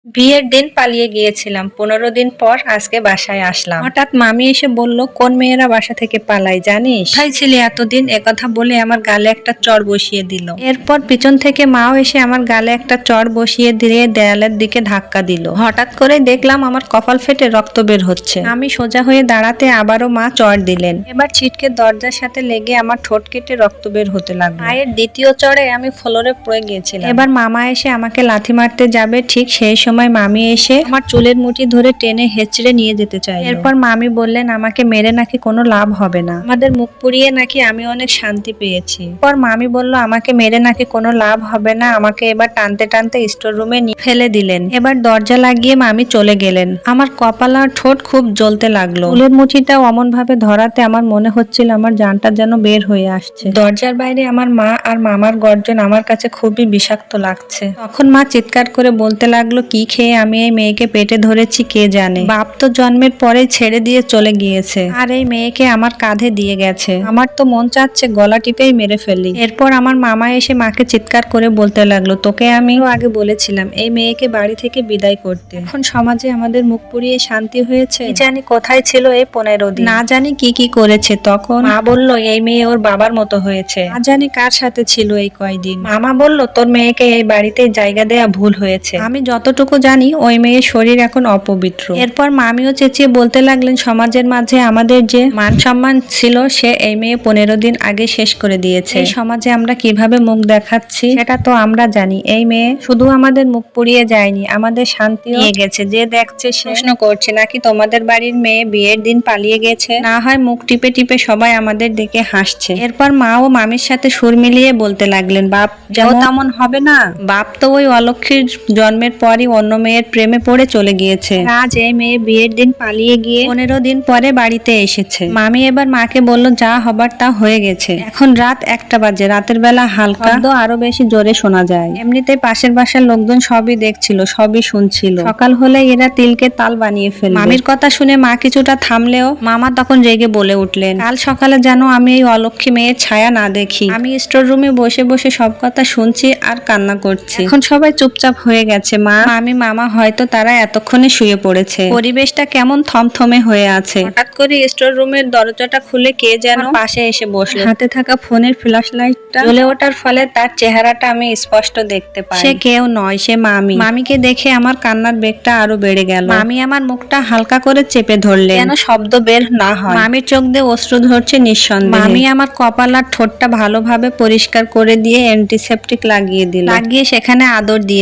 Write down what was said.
বিয়ের দিন পালিয়ে গিয়েছিলাম, 15 দিন পর আজকে বাসায় আসলাম। হঠাৎ মামি এসে বলল, কোন মেয়েরা বাসা থেকে পালায় জানিস? কোথায় ছিলি এতদিন? একথা বলে আমার গালে একটা চড় বসিয়ে দিল। এরপর পিছন থেকে মাও এসে আমার গালে একটা চড় বসিয়ে দিয়ে দেয়ালের দিকে ধাক্কা দিল। হঠাৎ করে দেখলাম আমার কপাল ফেটে রক্ত বের হচ্ছে। আমি সোজা হয়ে দাঁড়াতে আবারও মা চড় দিলেন। এবার ছিটকে দরজার সাথে লেগে আমার ঠোঁট কেটে রক্ত বের হতে লাগলো। মায়ের দ্বিতীয় চড়ে আমি ফ্লোরে পড়ে গিয়েছিলাম। এবার মামা এসে আমাকে লাথি মারতে যাবে, ঠিক সেই সময় মামি এসে আমার চুলের মুঠি ধরে টেনে হেঁচড়ে নিয়ে যেতে চাই। এরপর মামি বললেন আমাকে মেরে নাকি কোনো লাভ হবে না, আমাদের মুখ পুড়িয়ে নাকি আমি অনেক শান্তি পেয়েছি। এরপর মামি বলল আমাকে মেরে নাকি কোনো লাভ হবে না, আমাকে এবার টানতে টানতে স্টোর রুমে ফেলে দিলেন। এবার দরজা লাগিয়ে মামি চলে গেলেন। আমার কপাল আর ঠোঁট খুব জ্বলতে লাগলো। চুলের মুঠিটাও অমন ভাবে ধরাতে আমার মনে হচ্ছিল আমার জানটা যেন বের হয়ে আসছে। দরজার বাইরে আমার মা আর মামার গর্জন আমার কাছে খুবই বিষাক্ত লাগছে। তখন মা চিৎকার করে বলতে লাগলো, কি খেয়ে আমি এই মেয়েকে পেটে ধরেছি কে জানে, বাপ তো জন্মের পরেই ছেড়ে দিয়ে চলে গিয়েছে আর এই মেয়েকে আমার কাঁধে দিয়ে গেছে। আমার তো মন চাচ্ছে গলা টিপেই মেরে ফেলি। এরপর আমার মামা এসে মাকে চিৎকার করে বলতে লাগলো, তোকে আমি আগে বলেছিলাম এই মেয়েকে বাড়ি থেকে বিদায় করতে। এখন সমাজে আমাদের মুখ পুড়িয়ে শান্তি হয়েছে, জানি কোথায় ছিল এই 15 দিন, না জানি কি কি করেছে। তখন মা বলল এই মেয়ে ওর বাবার মতো হয়েছে, না জানি কার সাথে ছিল এই কয়দিন। মামা বলল তোর মেয়েকে এই বাড়িতে জায়গা দেয়া ভুল হয়েছে, আমি যতটুকু জানি ওই মেয়ের শরীর এখন অপবিত্র। এরপর মামিও চেঁচিয়ে বলতে লাগলেন, সমাজের মাঝে আমাদের যে মান সম্মান ছিল সে এই মেয়ে 15 দিন আগে শেষ করে দিয়েছে। এই সমাজে আমরা কিভাবে মুখ দেখাচ্ছি সেটা তো আমরা জানি। এই মেয়ে শুধু আমাদের মুখ পুড়িয়ে যায়নি, আমাদের শান্তি নিয়ে গেছে। যে দেখছে সে প্রশ্ন করছে নাকি তোমাদের বাড়ির মেয়ে বিয়ের দিন পালিয়ে গেছে, না হয় মুখ টিপে টিপে সবাই আমাদের দেখে হাসছে। এরপর মা ও মামির সাথে সুর মিলিয়ে বলতে লাগলেন, বাপ যেমন তেমন হবে না, বাপ তো ওই অলক্ষীর জন্মের পরই অন্য মেয়ের প্রেমে পড়ে চলে গিয়েছে। আজ এই মেয়ে বিয়ের দিন পালিয়ে গিয়ে 15 দিন পরে বাড়িতে এসেছে। মামি এবার মাকে বলল, যা হবার তা হয়ে গেছে। এখন রাত 1টা বাজে। রাতের বেলা হালকা শব্দ আরো বেশি জোরে শোনা যায়। এমনিতেই পাশের বাসার লোকজন সবই দেখছিল, সবই শুনছিল। সকাল হলে এরা তিলকে তাল বানিয়ে ফেলবে। মামির কথা শুনে মা কিছুটা থামলেও মামা তখন রেগে বলে উঠলেন, কাল সকালে যেন আমি এই অলক্ষী মেয়ের ছায়া না দেখি। আমি স্টোর রুমে বসে বসে সব কথা শুনছি আর কান্না করছি। এখন সবাই চুপচাপ হয়ে গেছে। মা, মামি, মামা হয়তো তারা এতক্ষণে শুয়ে পড়েছে। পরিবেশটা কেমন থমথমে হয়ে আছে। হঠাৎ করে স্টোর রুমের দরজাটা খুলে কে যেন পাশে এসে বসলো। হাতে থাকা ফোনের ফ্ল্যাশ লাইটটা জ্বলে ওঠার ফলে তার চেহারাটা আমি স্পষ্ট দেখতে পাই। সে কেউ নয়, সে মামি। মামিকে দেখে আমার কান্নার বেগটা আরো বেড়ে গেল। মামি আমার মুখটা হালকা করে চেপে ধরলেন যেন শব্দ বের না হয়। মামির চোখ দিয়ে অশ্রু ধরছে নিঃসন্দেহে। মামি আমার কপাল আর ঠোঁটটা ভালোভাবে পরিষ্কার করে দিয়ে অ্যান্টিসেপটিক লাগিয়ে দিল, লাগিয়ে সেখানে আদর দিয়ে